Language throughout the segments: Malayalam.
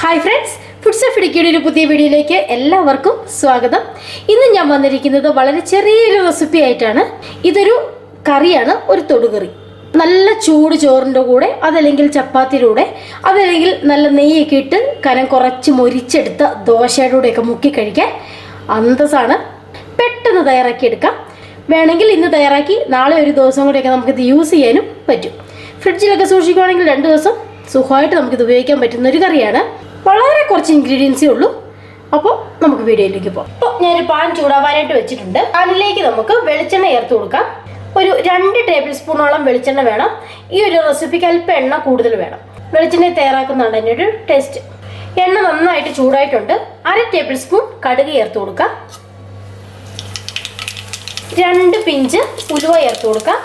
ഹായ് ഫ്രണ്ട്സ്, ഫുഡ്സ് ഓഫ് ഇടുക്കിയുടെ ഒരു പുതിയ വീഡിയോയിലേക്ക് എല്ലാവർക്കും സ്വാഗതം. ഇന്ന് ഞാൻ വന്നിരിക്കുന്നത് വളരെ ചെറിയൊരു റെസിപ്പി ആയിട്ടാണ്. ഇതൊരു കറിയാണ്, ഒരു തൊടുകറി. നല്ല ചൂട് ചോറിൻ്റെ കൂടെ, അതല്ലെങ്കിൽ ചപ്പാത്തിയുടെ കൂടെ, അതല്ലെങ്കിൽ നല്ല നെയ്യൊക്കെ ഇട്ട് കനം കുറച്ച് മൊരിച്ചെടുത്ത ദോശയുടെ കൂടെയൊക്കെ മുക്കി കഴിക്കാൻ അന്തസ്സാണ്. പെട്ടെന്ന് തയ്യാറാക്കിയെടുക്കാം. വേണമെങ്കിൽ ഇന്ന് തയ്യാറാക്കി നാളെ ഒരു ദിവസം കൂടെയൊക്കെ നമുക്കിത് യൂസ് ചെയ്യാനും പറ്റും. ഫ്രിഡ്ജിലൊക്കെ സൂക്ഷിക്കുകയാണെങ്കിൽ 2 ദിവസം സുഖമായിട്ട് നമുക്കിത് ഉപയോഗിക്കാൻ പറ്റുന്ന ഒരു കറിയാണ്. വളരെ കുറച്ച് ഇൻഗ്രീഡിയൻസേ ഉള്ളൂ. അപ്പോൾ നമുക്ക് വീഡിയോയിലേക്ക് പോകാം. അപ്പോൾ ഞാനൊരു പാൻ ചൂടാവാനായിട്ട് വെച്ചിട്ടുണ്ട്. പാനിലേക്ക് നമുക്ക് വെളിച്ചെണ്ണ ചേർത്ത് കൊടുക്കാം. ഒരു 2 ടേബിൾ സ്പൂണോളം വെളിച്ചെണ്ണ വേണം. ഈ ഒരു റെസിപ്പിക്ക് അല്പം എണ്ണ കൂടുതൽ വേണം. വെളിച്ചെണ്ണ തയ്യാറാക്കുന്നതാണ് അതിൻ്റെ ഒരു ടേസ്റ്റ്. എണ്ണ നന്നായിട്ട് ചൂടായിട്ടുണ്ട്. 1/2 ടേബിൾ സ്പൂൺ കടുക് ചേർത്ത് കൊടുക്കാം. 2 പിഞ്ച് ഉലുവ ചേർത്ത് കൊടുക്കാം.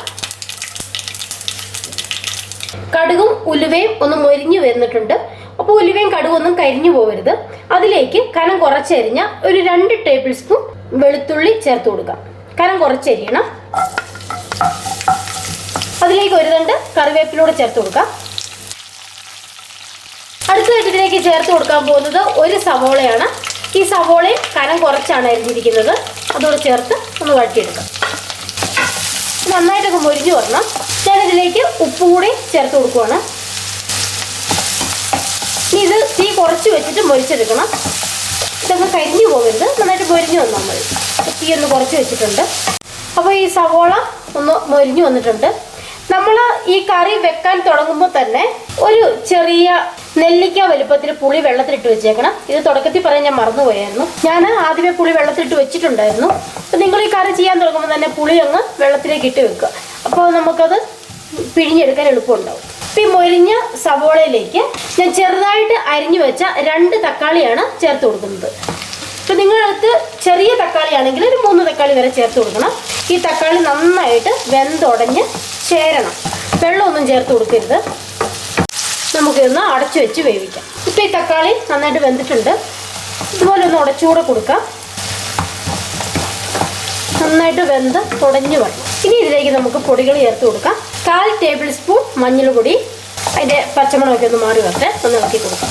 കടുകും ഉലുവയും ഒന്ന് മൊരിഞ്ഞു വരുന്നിട്ടുണ്ട്. അപ്പോൾ ഉലുവയും കടുകൊന്നും കരിഞ്ഞു പോകരുത്. അതിലേക്ക് കനം കുറച്ചരിഞ്ഞ ഒരു 2 ടേബിൾ സ്പൂൺ വെളുത്തുള്ളി ചേർത്ത് കൊടുക്കാം. കനം കുറച്ചരിയണം. അതിലേക്ക് 1 തണ്ട് കറിവേപ്പിലൂടെ ചേർത്ത് കൊടുക്കാം. അടുത്തതായിട്ട് ഇതിലേക്ക് ചേർത്ത് കൊടുക്കാൻ പോകുന്നത് 1 സവോളയാണ്. ഈ സവോളയും കനം കുറച്ചാണ് അരിഞ്ഞിരിക്കുന്നത്. അതോടെ ചേർത്ത് ഒന്ന് വഴറ്റിയെടുക്കാം. നന്നായിട്ടൊക്കെ മൊരിഞ്ഞു വരണം. ഞാനിതിലേക്ക് ഉപ്പ് കൂടി ചേർത്ത് കൊടുക്കുവാണ്. ഇത് തീ കുറച്ച് വെച്ചിട്ട് മൊരിച്ചെടുക്കണം. ഇതൊക്കെ കരിഞ്ഞു പോകരുത്, നന്നായിട്ട് മൊരിഞ്ഞു വന്നാൽ മതി. തീ ഒന്ന് കുറച്ച് വെച്ചിട്ടുണ്ട്. അപ്പോൾ ഈ സവോള ഒന്ന് മൊരിഞ്ഞു വന്നിട്ടുണ്ട്. നമ്മൾ ഈ കറി വെക്കാൻ തുടങ്ങുമ്പോൾ തന്നെ ഒരു ചെറിയ നെല്ലിക്ക വലുപ്പത്തിൽ പുളി വെള്ളത്തിലിട്ട് വെച്ചേക്കണം. ഇത് തുടക്കത്തിൽ പറയാൻ ഞാൻ മറന്നുപോയായിരുന്നു. ഞാൻ ആദ്യമേ പുളി വെള്ളത്തിലിട്ട് വെച്ചിട്ടുണ്ടായിരുന്നു. അപ്പോൾ നിങ്ങൾ ഈ കറി ചെയ്യാൻ തുടങ്ങുമ്പോൾ തന്നെ പുളി അങ്ങ് വെള്ളത്തിലേക്ക് ഇട്ട് വെക്കുക. അപ്പോൾ നമുക്കത് പിഴിഞ്ഞെടുക്കാൻ എളുപ്പമുണ്ടാവും. ഈ മൊരിഞ്ഞ സവോളയിലേക്ക് ഞാൻ ചെറുതായിട്ട് അരിഞ്ഞു വെച്ച 2 തക്കാളിയാണ് ചേർത്ത് കൊടുക്കുന്നത്. അപ്പോൾ നിങ്ങളടുത്ത് ചെറിയ തക്കാളിയാണെങ്കിൽ ഒരു 3 തക്കാളി വരെ ചേർത്ത് കൊടുക്കണം. ഈ തക്കാളി നന്നായിട്ട് വെന്തുടഞ്ഞ് ചേരണം. വെള്ളമൊന്നും ചേർത്ത് കൊടുക്കരുത്. നമുക്കിതൊന്ന് അടച്ചു വെച്ച് വേവിക്കാം. ഇപ്പോൾ ഈ തക്കാളി നന്നായിട്ട് വെന്തിട്ടുണ്ട്. ഇതുപോലെ ഒന്ന് ഉടച്ചുകൂടെ കൊടുക്കാം. നന്നായിട്ട് വെന്ത് ഉടഞ്ഞു വരണം. ഇനി ഇതിലേക്ക് നമുക്ക് പൊടികൾ ചേർത്ത് കൊടുക്കാം. 1/4 ടേബിൾ സ്പൂൺ മഞ്ഞൾപ്പൊടി. അതിൻ്റെ പച്ചമണമൊക്കെ ഒന്ന് മാറി വരട്ടെ, ഒന്ന് ഇളക്കി കൊടുക്കാം.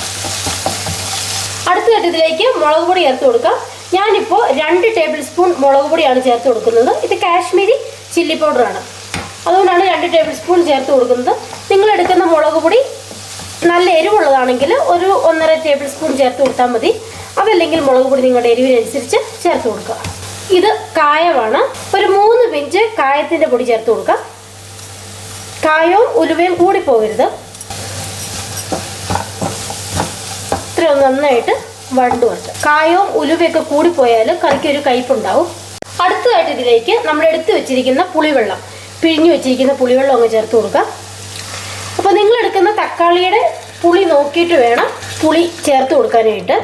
അടുത്തതായിട്ട് ഇതിലേക്ക് മുളക് പൊടി ചേർത്ത് കൊടുക്കാം. ഞാനിപ്പോൾ 2 ടേബിൾ സ്പൂൺ മുളക് പൊടിയാണ് ചേർത്ത് കൊടുക്കുന്നത്. ഇത് കാശ്മീരി ചില്ലി പൗഡറാണ്. അതുകൊണ്ടാണ് 2 ടേബിൾ സ്പൂൺ ചേർത്ത് കൊടുക്കുന്നത്. നിങ്ങളെടുക്കുന്ന മുളക് പൊടി നല്ല എരിവുള്ളതാണെങ്കിൽ ഒരു 1.5 ടേബിൾ സ്പൂൺ ചേർത്ത് കൊടുത്താൽ മതി. അതല്ലെങ്കിൽ മുളക് പൊടി നിങ്ങളുടെ എരിവിനനുസരിച്ച് ചേർത്ത് കൊടുക്കുക. ഇത് കായമാണ്. ഒരു 3 പിഞ്ച് കായത്തിൻ്റെ പൊടി ചേർത്ത് കൊടുക്കാം. കായവും ഉലുവയും കൂടി പോകരുത്. ഇത്രയും നന്നായിട്ട് വഴണ്ട് വരട്ടെ. കായവും ഉലുവയൊക്കെ കൂടിപ്പോയാൽ കറിക്ക് ഒരു കയ്പുണ്ടാവും. അടുത്തതായിട്ട് ഇതിലേക്ക് നമ്മൾ എടുത്തു വെച്ചിരിക്കുന്ന പുളിവെള്ളം, പിഴിഞ്ഞു വെച്ചിരിക്കുന്ന പുളിവെള്ളം അങ്ങ് ചേർത്ത് കൊടുക്കാം. അപ്പോൾ നിങ്ങളെടുക്കുന്ന തക്കാളിയുടെ പുളി നോക്കിയിട്ട് വേണം പുളി ചേർത്ത് കൊടുക്കാനായിട്ട്.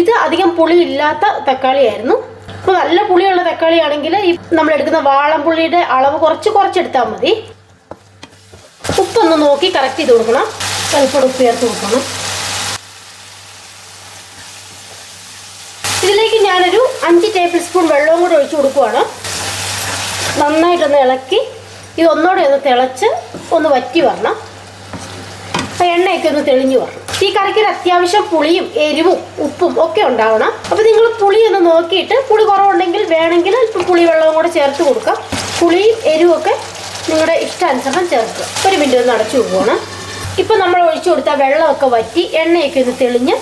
ഇത് അധികം പുളി ഇല്ലാത്ത തക്കാളിയായിരുന്നു. അപ്പോൾ നല്ല പുളിയുള്ള തക്കാളിയാണെങ്കിൽ ഈ നമ്മളെടുക്കുന്ന വാളംപുള്ളിയുടെ അളവ് കുറച്ചെടുത്താൽ മതി. ഉപ്പൊന്ന് നോക്കി കറക്റ്റ് ചെയ്ത് കൊടുക്കണം. അല്പം ഉപ്പ് ചേർത്ത് കൊടുക്കണം. ഇതിലേക്ക് ഞാനൊരു 5 ടേബിൾ സ്പൂൺ വെള്ളവും കൂടെ ഒഴിച്ച് കൊടുക്കുവാണ്. നന്നായിട്ടൊന്ന് ഇളക്കി ഇതൊന്നോടെ ഒന്ന് തിളച്ച് ഒന്ന് വറ്റി വരണം. അപ്പോൾ എണ്ണയൊക്കെ ഒന്ന് തെളിഞ്ഞു വരണം. ഈ കറിക്ക് അത്യാവശ്യം പുളിയും എരിവും ഉപ്പും ഒക്കെ ഉണ്ടാവണം. അപ്പോൾ നിങ്ങൾ പുളി ഒന്ന് നോക്കിയിട്ട് പുളി കുറവുണ്ടെങ്കിൽ വേണമെങ്കിൽ ഇപ്പം പുളി വെള്ളവും കൂടെ ചേർത്ത് കൊടുക്കാം. പുളിയും എരിവും ഒക്കെ നിങ്ങളുടെ ഇഷ്ടാനുസരണം ചേർക്കുക. 1 മിനിറ്റ് ഒന്ന് അടച്ചു പോകണം. ഇപ്പം നമ്മൾ ഒഴിച്ചു കൊടുത്താൽ വെള്ളമൊക്കെ വറ്റി എണ്ണയൊക്കെ ഒന്ന് തെളിഞ്ഞ്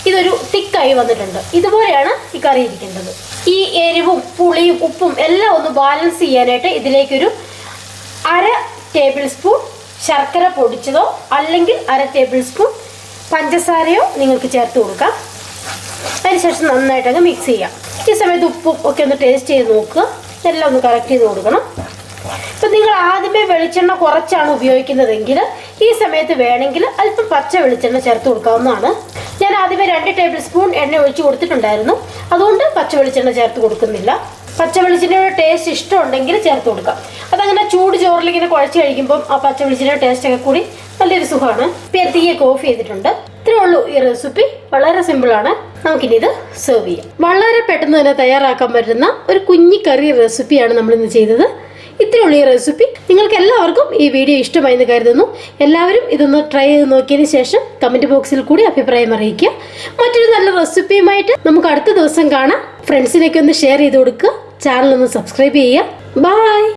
ഇതൊരു തിക്കായി വന്നിട്ടുണ്ട്. ഇതുപോലെയാണ് ഈ കറി ഇരിക്കേണ്ടത്. ഈ എരിവും പുളിയും ഉപ്പും എല്ലാം ഒന്ന് ബാലൻസ് ചെയ്യാനായിട്ട് ഇതിലേക്കൊരു 1/2 ടേബിൾ സ്പൂൺ ശർക്കര പൊടിച്ചതോ അല്ലെങ്കിൽ 1/2 ടേബിൾ സ്പൂൺ പഞ്ചസാരയോ നിങ്ങൾക്ക് ചേർത്ത് കൊടുക്കാം. അതിനുശേഷം നന്നായിട്ടങ്ങ് മിക്സ് ചെയ്യാം. ഈ സമയത്ത് ഉപ്പും ഒക്കെ ഒന്ന് ടേസ്റ്റ് ചെയ്ത് നോക്കുക. എല്ലാം ഒന്ന് കറക്റ്റ് ചെയ്ത് കൊടുക്കണം. ഇപ്പം നിങ്ങൾ ആദ്യമേ വെളിച്ചെണ്ണ കുറച്ചാണ് ഉപയോഗിക്കുന്നതെങ്കിൽ ഈ സമയത്ത് വേണമെങ്കിൽ അല്പം പച്ച വെളിച്ചെണ്ണ ചേർത്ത് കൊടുക്കാവുന്നതാണ്. ഞാൻ ആദ്യമേ 2 ടേബിൾ സ്പൂൺ എണ്ണ ഒഴിച്ച് കൊടുത്തിട്ടുണ്ടായിരുന്നു. അതുകൊണ്ട് പച്ച വെളിച്ചെണ്ണ ചേർത്ത് കൊടുക്കുന്നില്ല. പച്ച വെളിച്ചെണ്ണയുടെ ടേസ്റ്റ് ഇഷ്ടമുണ്ടെങ്കിൽ ചേർത്ത് കൊടുക്കാം. അതങ്ങനെ ചൂട് ചോറിലിങ്ങനെ കുഴച്ച് കഴിക്കുമ്പം ആ പച്ച വെളിച്ചെണ്ണയുടെ ടേസ്റ്റൊക്കെ കൂടി നല്ലൊരു സുഖമാണ്. ഇപ്പം തീയൊക്കെ ഓഫ് ചെയ്തിട്ടുണ്ട്. ഇത്രേ ഉള്ളൂ ഈ റെസിപ്പി. വളരെ സിമ്പിളാണ്. നമുക്കിനി ഇത് സെർവ് ചെയ്യാം. വളരെ പെട്ടെന്ന് തന്നെ തയ്യാറാക്കാൻ പറ്റുന്ന ഒരു കുഞ്ഞി കറി റെസിപ്പിയാണ് നമ്മളിന്ന് ചെയ്തത്. ഇത്രയുള്ള ഈ റെസിപ്പി. നിങ്ങൾക്ക് എല്ലാവർക്കും ഈ വീഡിയോ ഇഷ്ടമായി എന്ന് കരുതുന്നു. എല്ലാവരും ഇതൊന്ന് ട്രൈ ചെയ്ത് നോക്കിയതിന് ശേഷം കമൻറ്റ് ബോക്സിൽ കൂടി അഭിപ്രായം അറിയിക്കുക. മറ്റൊരു നല്ല റെസിപ്പിയുമായിട്ട് നമുക്ക് അടുത്ത ദിവസം കാണാം. ഫ്രണ്ട്സിനൊക്കെ ഒന്ന് ഷെയർ ചെയ്ത് കൊടുക്കുക. ചാനൽ ഒന്ന് സബ്സ്ക്രൈബ് ചെയ്യുക. ബൈ.